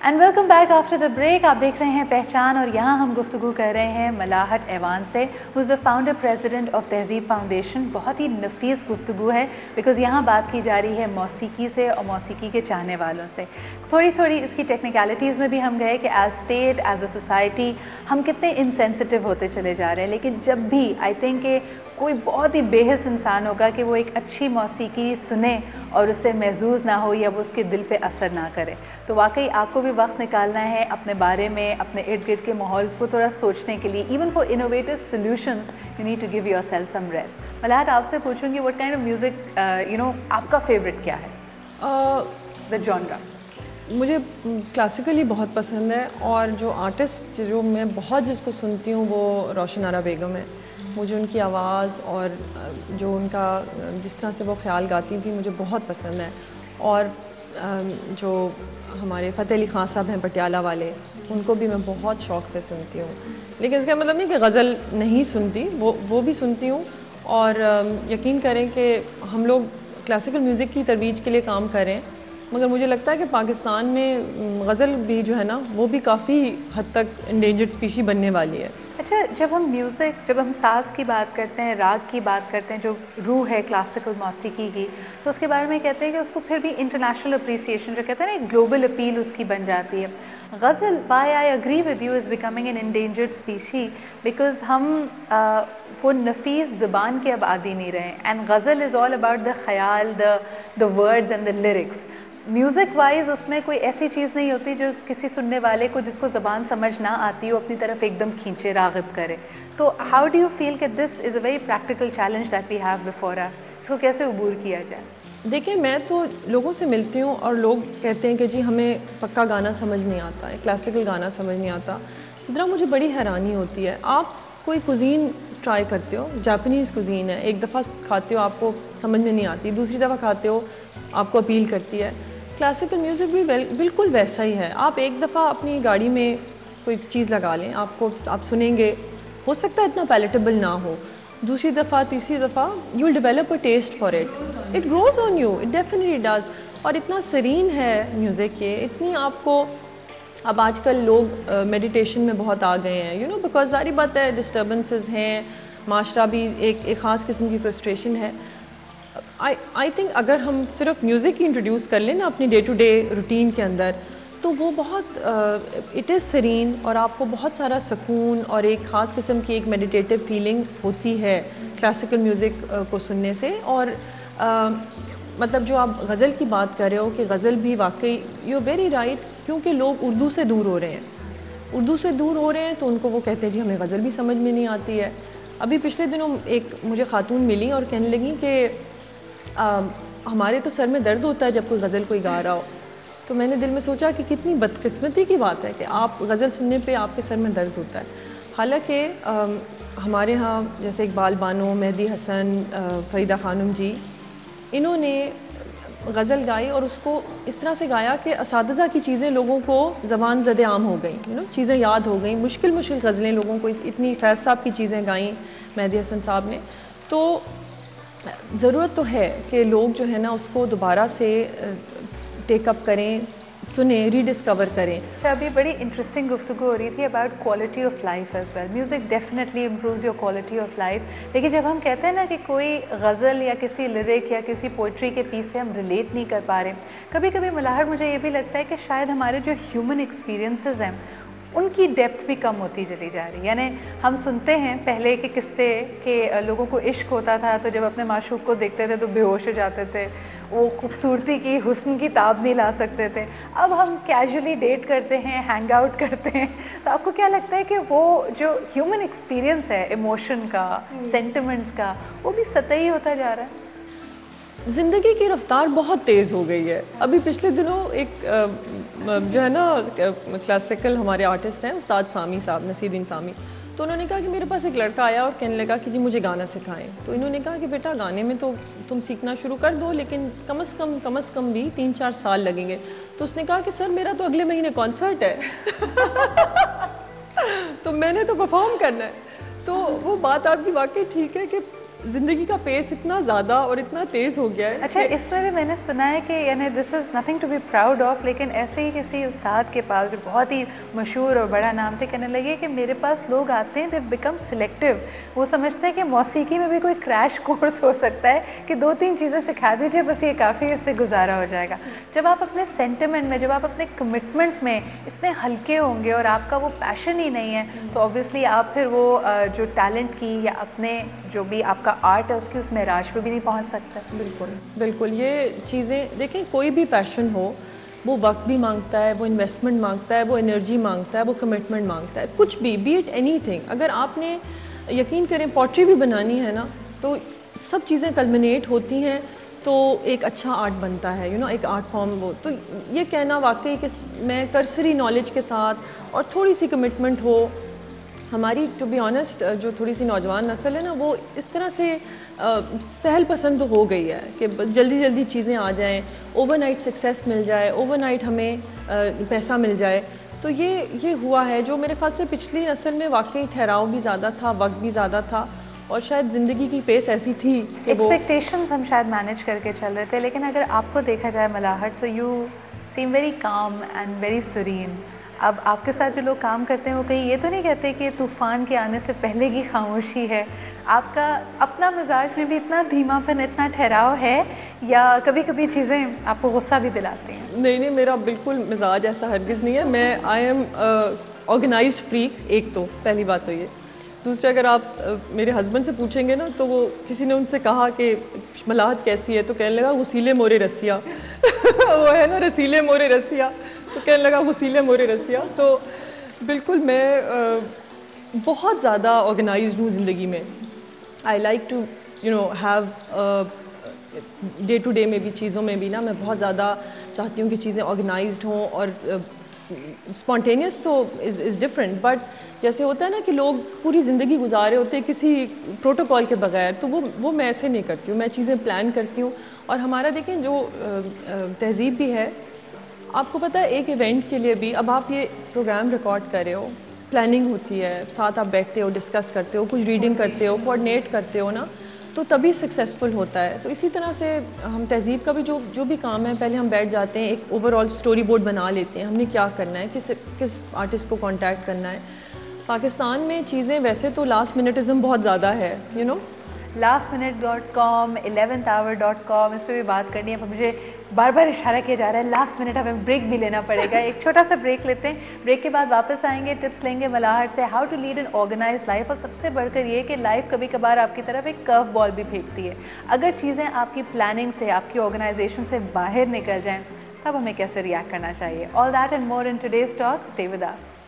And welcome back after the break. آپ دیکھ رہے ہیں پہچان اور یہاں ہم گفتگو کر رہے ہیں ملاحت ایوان سے ہو از دا فاؤنڈر پریزیڈنٹ آف تہذیب فاؤنڈیشن. بہت ہی نفیس گفتگو ہے بیکاز یہاں بات کی جا رہی ہے موسیقی سے اور موسیقی کے چاہنے والوں سے. تھوڑی اس کی ٹیکنیکلٹیز میں بھی ہم گئے کہ as state as a society ہم کتنے انسینسٹیو ہوتے چلے جا رہے ہیں. لیکن جب بھی آئی تھنک کہ کوئی بہت ہی بے حس انسان ہوگا کہ وہ ایک اچھی موسیقی سنے اور اس سے محظوظ نہ ہو یا وہ اس کے دل پہ اثر نہ کرے. تو واقعی آپ کو بھی وقت نکالنا ہے اپنے بارے میں, اپنے ارد گرد کے ماحول کو تھوڑا سوچنے کے لیے. Even for innovative solutions you need to give yourself some rest. Malahat, آپ سے پوچھوں گی وٹ کائنڈ آف میوزک آپ کا فیوریٹ کیا ہے, دا جانرا؟ مجھے کلاسیکلی بہت پسند ہے, اور جو آرٹسٹ جو میں بہت جس کو سنتی ہوں وہ روشن آرا بیگم ہے. مجھے ان کی آواز اور جو ان کا جس طرح سے وہ خیال گاتی تھی مجھے بہت پسند ہے. اور جو ہمارے فتح علی خان صاحب ہیں پٹیالہ والے, ان کو بھی میں بہت شوق سے سنتی ہوں. لیکن اس کا مطلب نہیں کہ غزل نہیں سنتی, وہ بھی سنتی ہوں. اور یقین کریں کہ ہم لوگ کلاسیکل میوزک کی ترویج کے لیے کام کریں, مگر مجھے لگتا ہے کہ پاکستان میں غزل بھی جو ہے نا وہ بھی کافی حد تک انڈینجرڈ اسپیشی بننے والی ہے. اچھا, جب ہم ساز کی بات کرتے ہیں, راگ کی بات کرتے ہیں, جو روح ہے کلاسیکل موسیقی کی, تو اس کے بارے میں کہتے ہیں کہ اس کو پھر بھی انٹرنیشنل اپریسیشن جو کہتے ہیں نا, ایک گلوبل اپیل اس کی بن جاتی ہے. Ghazal, by I agree with you, is becoming an endangered species because ہم وہ نفیس زبان کے اب عادی نہیں رہے. And ghazal is all about the خیال, the words and the lyrics. Music wise اس میں کوئی ایسی چیز نہیں ہوتی جو کسی سننے والے کو جس کو زبان سمجھ نہ آتی ہو اپنی طرف ایک دم کھینچے, راغب کرے. تو ہاؤ ڈو یو فیل کہ this is a very practical challenge that we have before us, اس کو کیسے عبور کیا جائے؟ دیکھیں, میں تو لوگوں سے ملتی ہوں اور لوگ کہتے ہیں کہ جی ہمیں پکا گانا سمجھ نہیں آتا ہے, کلاسیکل گانا سمجھ نہیں آتا. اس طرح مجھے بڑی حیرانی ہوتی ہے. آپ کوئی کوزین ٹرائی کرتے ہو, جاپنیز کوزین ہے, ایک دفعہ کھاتے ہو آپ کو سمجھ میں نہیں آتی, دوسری دفعہ کھاتے ہو آپ کو اپیل کرتی ہے. کلاسیکل میوزک بھی بالکل ویسا ہی ہے. آپ ایک دفعہ اپنی گاڑی میں کوئی چیز لگا لیں, آپ سنیں گے, ہو سکتا ہے اتنا پیلیٹیبل نہ ہو, دوسری دفعہ تیسری دفعہ you will develop a taste for it, it grows on you, it definitely does. اور اتنا سرین ہے میوزک یہ, اتنی آپ کو, اب آج کل لوگ میڈیٹیشن میں بہت آ گئے ہیں بیکاز ظاہری بات ہے ڈسٹربنسز ہیں, معاشرہ بھی ایک خاص قسم کی فرسٹریشن ہے. آئی تھنک اگر ہم صرف میوزک ہی انٹروڈیوس کر لیں نا اپنی ڈے ٹو ڈے روٹین کے اندر, تو وہ بہت اٹ از سرین, اور آپ کو بہت سارا سکون اور ایک خاص قسم کی ایک میڈیٹیٹیو فیلنگ ہوتی ہے کلاسیکل میوزک کو سننے سے. اور مطلب جو آپ غزل کی بات کر رہے ہو کہ غزل بھی واقعی یو ویری رائٹ, کیونکہ لوگ اردو سے دور ہو رہے ہیں, تو ان کو وہ کہتے ہیں جی ہمیں غزل بھی سمجھ میں نہیں آتی ہے. ابھی پچھلے دنوں ایک مجھے خاتون ملی اور کہنے لگی کہ ہمارے تو سر میں درد ہوتا ہے جب کوئی غزل کوئی گا رہا ہو. تو میں نے دل میں سوچا کہ کتنی بدقسمتی کی بات ہے کہ آپ غزل سننے پہ آپ کے سر میں درد ہوتا ہے. حالانکہ ہمارے ہاں جیسے اقبال بانو, مہدی حسن, فریدہ خانم جی, انہوں نے غزل گائی اور اس کو اس طرح سے گایا کہ اساتذہ کی چیزیں لوگوں کو زبان زد عام ہو گئیں, چیزیں یاد ہو گئیں. مشکل غزلیں لوگوں کو, اتنی فیض صاحب کی چیزیں گائیں مہدی حسن صاحب نے. تو ضرورت تو ہے کہ لوگ جو ہے نا اس کو دوبارہ سے ٹیک اپ کریں, سنیں, ری ڈسکور کریں. اچھا, ابھی بڑی انٹرسٹنگ گفتگو ہو رہی تھی about quality of life as well. Music definitely improves your quality of life. لیکن جب ہم کہتے ہیں نا کہ کوئی غزل یا کسی لیرک یا کسی پوئٹری کے پیس سے ہم ریلیٹ نہیں کر پا رہے, کبھی کبھی ملاحت مجھے یہ بھی لگتا ہے کہ شاید ہمارے جو ہیومن ایکسپیرینسز ہیں ان کی ڈیپتھ بھی کم ہوتی چلی جا رہی ہے. یعنی ہم سنتے ہیں پہلے کے قصے کہ لوگوں کو عشق ہوتا تھا تو جب اپنے معشوق کو دیکھتے تھے تو بے ہوش ہو جاتے تھے, وہ خوبصورتی کی, حسن کی تاب نہیں لا سکتے تھے. اب ہم کیجولی ڈیٹ کرتے ہیں, ہینگ آؤٹ کرتے ہیں, تو آپ کو کیا لگتا ہے کہ وہ جو ہیومن ایکسپیرینس ہے ایموشن کا, سینٹیمنٹس کا, وہ بھی سطحی ہوتا جا رہا ہے؟ زندگی کی رفتار بہت تیز ہو گئی ہے. ابھی پچھلے دنوں ایک جو ہے نا کلاسیکل ہمارے آرٹسٹ ہیں استاد سامی صاحب, نصیرالدین سامی, تو انہوں نے کہا کہ میرے پاس ایک لڑکا آیا اور کہنے لگا کہ جی مجھے گانا سکھائیں. تو انہوں نے کہا کہ بیٹا گانے میں تو تم سیکھنا شروع کر دو, لیکن کم از کم بھی 3-4 سال لگیں گے. تو اس نے کہا کہ سر میرا تو اگلے مہینے کانسرٹ ہے تو میں نے تو پرفارم کرنا ہے. تو وہ بات آپ کی واقعی ٹھیک ہے کہ زندگی کا پیس اتنا زیادہ اور اتنا تیز ہو گیا ہے. اچھا اس میں بھی میں نے سنا ہے کہ یعنی this is nothing to be proud of, لیکن ایسے ہی کسی استاد کے پاس جو بہت ہی مشہور اور بڑا نام تھے, کہنے لگے کہ میرے پاس لوگ آتے ہیں, دے بیکم سلیکٹیو. وہ سمجھتے ہیں کہ موسیقی میں بھی کوئی کریش کورس ہو سکتا ہے کہ 2-3 چیزیں سکھا دیجیے, بس یہ کافی, اس سے گزارا ہو جائے گا. جب آپ اپنے سینٹیمنٹ میں, جب آپ اپنے کمٹمنٹ میں اتنے ہلکے ہوں گے اور آپ کا وہ پیشن ہی نہیں ہے, تو اوبویسلی آپ پھر وہ جو ٹیلنٹ کی یا اپنے جو بھی آپ کا آرٹ ہے اس کی اس معراج پہ بھی نہیں پہنچ سکتا. بالکل بالکل. یہ چیزیں دیکھیں, کوئی بھی پیشن ہو وہ وقت بھی مانگتا ہے, وہ انویسٹمنٹ مانگتا ہے, وہ انرجی مانگتا ہے, وہ کمٹمنٹ مانگتا ہے, کچھ بھی, بی اٹ اینی تھنگ. اگر آپ نے یقین کریں پوٹری بھی بنانی ہے نا, تو سب چیزیں کلمنیٹ ہوتی ہیں تو ایک اچھا آرٹ بنتا ہے, ایک آرٹ فارم. وہ تو یہ کہنا واقعی کہ میں کرسری نالج کے ساتھ اور تھوڑی سی کمٹمنٹ ہو, ہماری ٹو بی آنیسٹ جو تھوڑی سی نوجوان نسل ہے نا, وہ اس طرح سے سہل پسند ہو گئی ہے کہ جلدی جلدی چیزیں آ جائیں, اوور نائٹ سکسیس مل جائے, اوور نائٹ ہمیں پیسہ مل جائے. تو یہ ہوا ہے جو میرے خیال سے پچھلی نسل میں واقعی ٹھہراؤ بھی زیادہ تھا, وقت بھی زیادہ تھا, اور شاید زندگی کی پیس ایسی تھی کہ وہ ایکسپیکٹیشنز ہم شاید مینیج کر کے چل رہے تھے. لیکن اگر آپ کو دیکھا جائے Malahat, so you seem very calm and very serene. اب آپ کے ساتھ جو لوگ کام کرتے ہیں وہ کہیں یہ تو نہیں کہتے کہ طوفان کے آنے سے پہلے کی خاموشی ہے. آپ کا اپنا مزاج میں بھی اتنا دھیما پن, اتنا ٹھہراؤ ہے, یا کبھی کبھی چیزیں آپ کو غصہ بھی دلاتی ہیں؟ نہیں, میرا بالکل مزاج ایسا ہرگز نہیں ہے. میں آئی ایم آرگنائزڈ فریک. ایک تو پہلی بات تو یہ. دوسرے, اگر آپ میرے ہسبینڈ سے پوچھیں گے نا, تو وہ کسی نے ان سے کہا کہ ملاحت کیسی ہے, تو کہنے لگا غسیلے مورے رسیا. وہ ہے نا رسیلے مورے رسیا, تو کہنے لگا غسیلے مورے رسیا. تو بالکل میں بہت زیادہ آرگنائزڈ ہوں زندگی میں. I like to have day to day میں بھی, چیزوں میں بھی نا, میں بہت زیادہ چاہتی ہوں کہ چیزیں آرگنائزڈ ہوں. اور اسپونٹینیس تو از ڈفرینٹ, بٹ جیسے ہوتا ہے نا کہ لوگ پوری زندگی گزارے ہوتے ہیں کسی پروٹوکول کے بغیر, تو وہ میں ایسے نہیں کرتی ہوں. میں چیزیں پلان کرتی ہوں. اور ہمارا دیکھیں جو تہذیب بھی ہے, آپ کو پتہ ہے ایک ایونٹ کے لیے بھی, اب آپ یہ پروگرام ریکارڈ کر رہے ہو, پلاننگ ہوتی ہے, ساتھ آپ بیٹھتے ہو, ڈسکس کرتے ہو, کچھ ریڈنگ کرتے ہو, کوآرڈینیٹ کرتے ہو نا, تو تبھی سکسیزفل ہوتا ہے. تو اسی طرح سے ہم تہذیب کا بھی جو بھی کام ہے, پہلے ہم بیٹھ جاتے ہیں, ایک اوور آل اسٹوری بورڈ بنا لیتے ہیں, ہم نے کیا کرنا ہے, کس آرٹسٹ کو کانٹیکٹ کرنا ہے. پاکستان میں چیزیں ویسے تو لاسٹ منٹزم بہت زیادہ ہے, lastminute.com, 11thhour.com, اس پہ بھی بات کرنی ہے. مجھے بار بار اشارہ کیا جا رہا ہے لاسٹ منٹ, ہمیں بریک بھی لینا پڑے گا. ایک چھوٹا سا بریک لیتے ہیں, بریک کے بعد واپس آئیں گے, ٹپس لیں گے ملاحت سے, how to lead an organize life. اور سب سے بڑھ کر یہ کہ لائف کبھی کبھار آپ کی طرف ایک کرو بال بھی پھینکتی ہے. اگر چیزیں آپ کی پلاننگ سے, آپ کی آرگنائزیشن سے باہر نکل جائیں, تب ہمیں کیسے ریئیکٹ کرنا چاہیے. All that and more in today's talk. Stay with us.